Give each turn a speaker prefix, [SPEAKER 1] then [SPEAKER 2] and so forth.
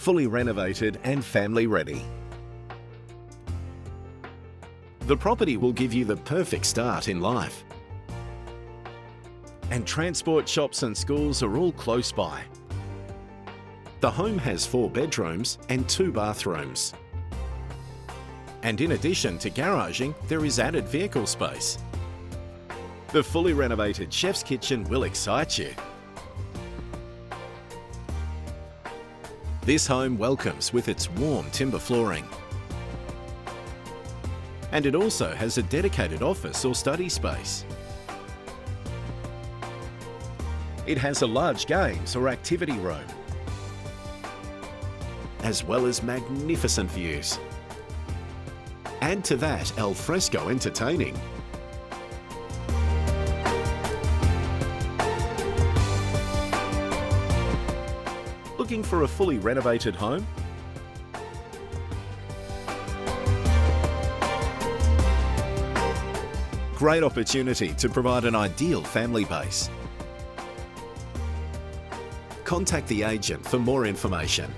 [SPEAKER 1] fully renovated and family ready. The property will give you the perfect start in life. And transport, shops and schools are all close by. The home has 4 bedrooms and 2 bathrooms. And in addition to garaging, there is added vehicle space. The fully renovated chef's kitchen will excite you. This home welcomes with its warm timber flooring. And it also has a dedicated office or study space. It has a large games or activity room, as well as magnificent views. Add to that al fresco entertaining. Looking for a fully renovated home? Great opportunity to provide an ideal family base. Contact the agent for more information.